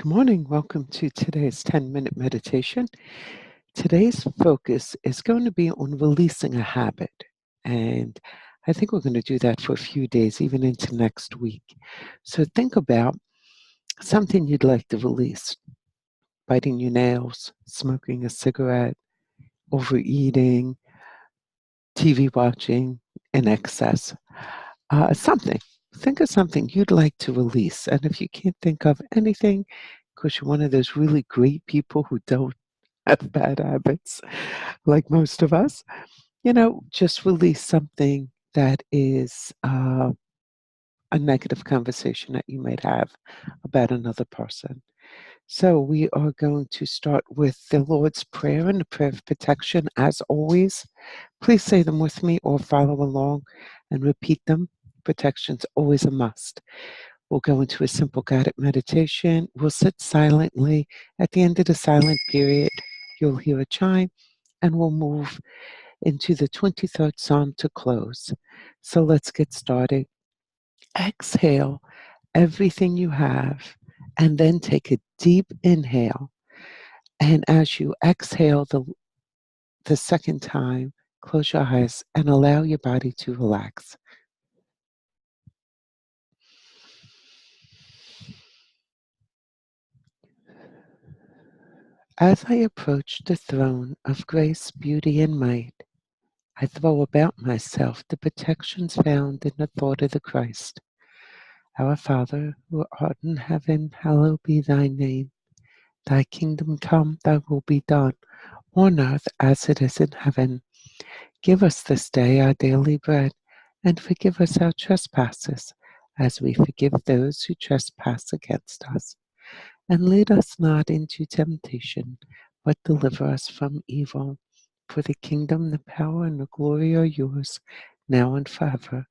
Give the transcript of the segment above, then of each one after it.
Good morning. Welcome to today's 10-minute meditation. Today's focus is going to be on releasing a habit. And I think we're going to do that for a few days, even into next week. So think about something you'd like to release: biting your nails, smoking a cigarette, overeating, TV watching in excess. Something. Think of something you'd like to release. And if you can't think of anything, because you're one of those really great people who don't have bad habits, like most of us, just release something that is a negative conversation that you might have about another person. So we are going to start with the Lord's Prayer and the prayer of protection. As always, please say them with me or follow along and repeat them. Protection's always a must. We'll go into a simple guided meditation. We'll sit silently. At the end of the silent period, you'll hear a chime, and we'll move into the 23rd Psalm to close. So let's get started. Exhale everything you have, and then take a deep inhale. And as you exhale the second time, close your eyes and allow your body to relax. As I approach the throne of grace, beauty, and might, I throw about myself the protections found in the thought of the Christ. Our Father, who art in heaven, hallowed be thy name. Thy kingdom come, thy will be done, on earth as it is in heaven. Give us this day our daily bread, and forgive us our trespasses, as we forgive those who trespass against us. And lead us not into temptation, but deliver us from evil. For the kingdom, the power, and the glory are yours, now and forever.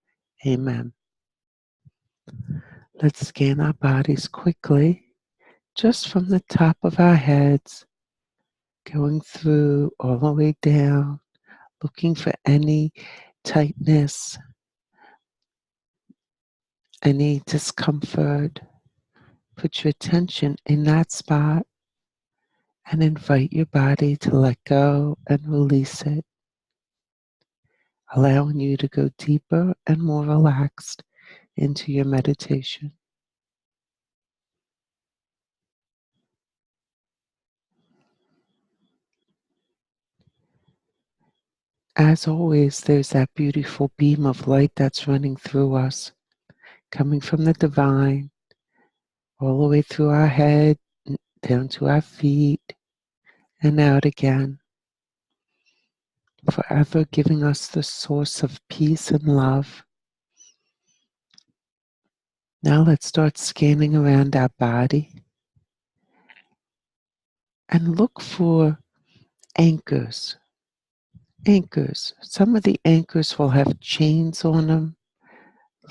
Amen. Let's scan our bodies quickly, just from the top of our heads, going through all the way down, looking for any tightness, any discomfort. Put your attention in that spot and invite your body to let go and release it, allowing you to go deeper and more relaxed into your meditation. As always, there's that beautiful beam of light that's running through us, coming from the divine, all the way through our head, down to our feet, and out again, forever giving us the source of peace and love. Now let's start scanning around our body and look for anchors. Anchors. Some of the anchors will have chains on them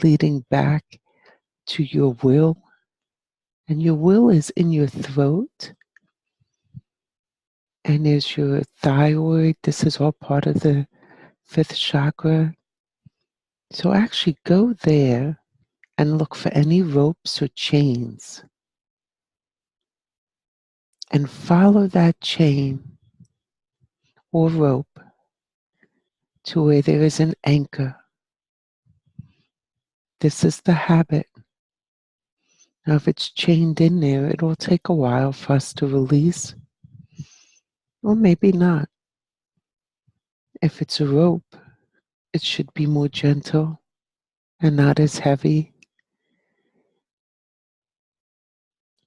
leading back to your will. And your will is in your throat. And there's your thyroid. This is all part of the fifth chakra. So actually go there and look for any ropes or chains. And follow that chain or rope to where there is an anchor. This is the habit. Now, if it's chained in there, it will take a while for us to release, or maybe not. If it's a rope, it should be more gentle and not as heavy.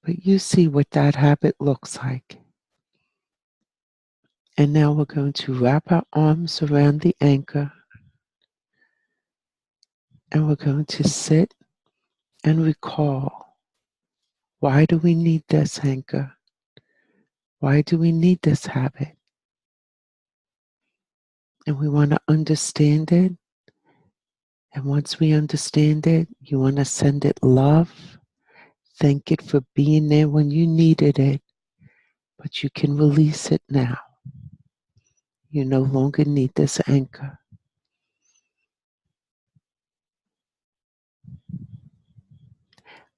But you see what that habit looks like. And now we're going to wrap our arms around the anchor, and we're going to sit and recall, why do we need this anchor? Why do we need this habit? And we want to understand it. And once we understand it, you want to send it love. Thank it for being there when you needed it, but you can release it now. You no longer need this anchor.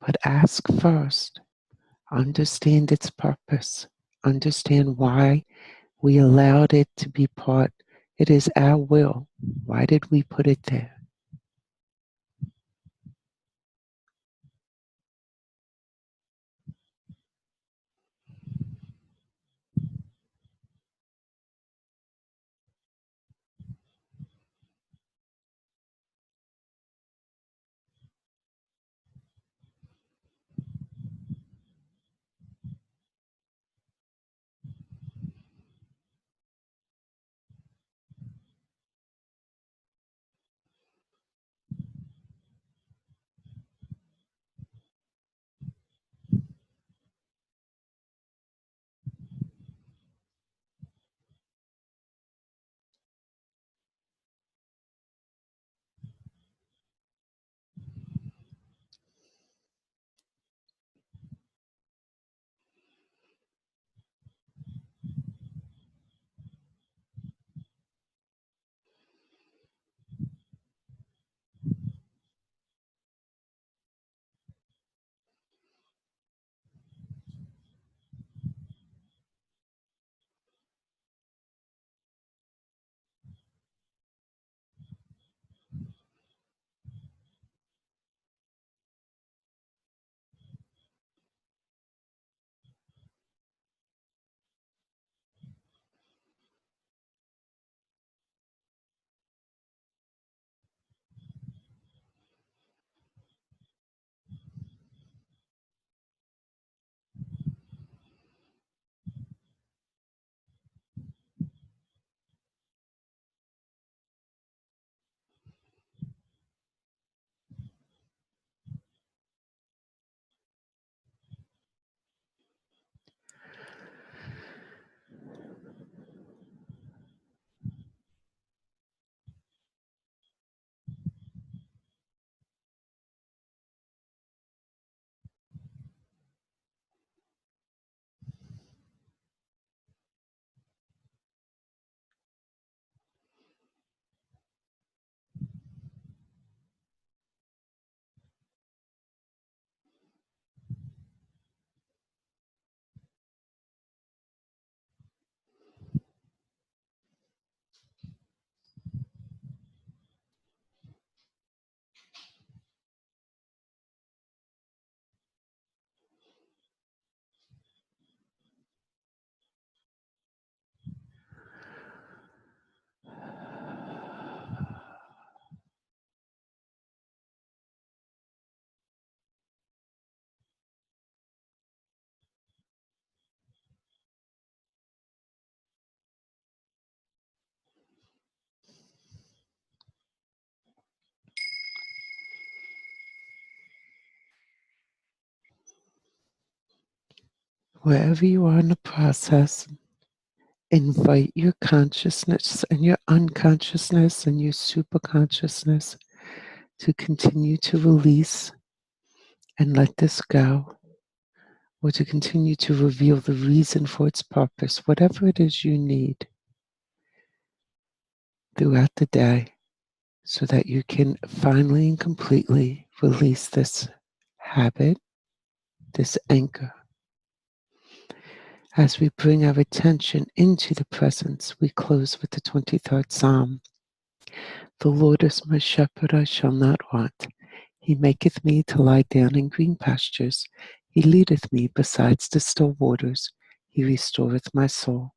But ask first, Understand its purpose. Understand why we allowed it to be part. It is our will. Why did we put it there? Wherever you are in the process, invite your consciousness and your unconsciousness and your superconsciousness to continue to release and let this go, or to continue to reveal the reason for its purpose, whatever it is you need throughout the day, so that you can finally and completely release this habit, this anchor. As we bring our attention into the presence, we close with the 23rd Psalm. The Lord is my shepherd, I shall not want. He maketh me to lie down in green pastures. He leadeth me besides the still waters. He restoreth my soul.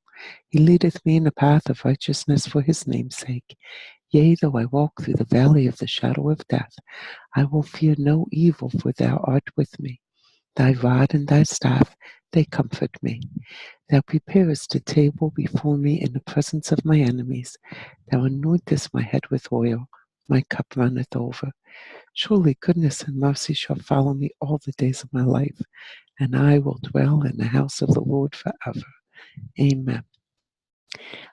He leadeth me in the path of righteousness for his name's sake. Yea, though I walk through the valley of the shadow of death, I will fear no evil, for thou art with me. Thy rod and thy staff, they comfort me. Thou preparest a table before me in the presence of my enemies. Thou anointest my head with oil. My cup runneth over. Surely goodness and mercy shall follow me all the days of my life, and I will dwell in the house of the Lord forever. Amen.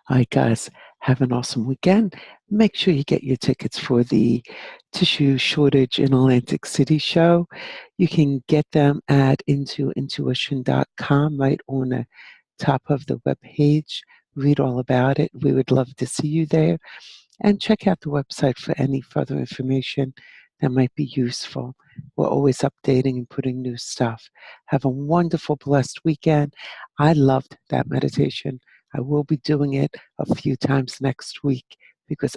All right, guys, have an awesome weekend. Make sure you get your tickets for the Tissue Shortage in Atlantic City show. You can get them at intuition.com, right on the top of the webpage. Read all about it. We would love to see you there. And check out the website for any further information. that might be useful. We're always updating and putting new stuff. Have a wonderful, blessed weekend. I loved that meditation. I will be doing it a few times next week because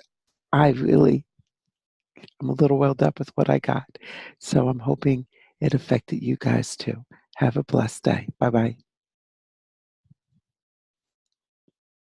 I'm a little welled up with what I got. So I'm hoping it affected you guys too. Have a blessed day. Bye bye.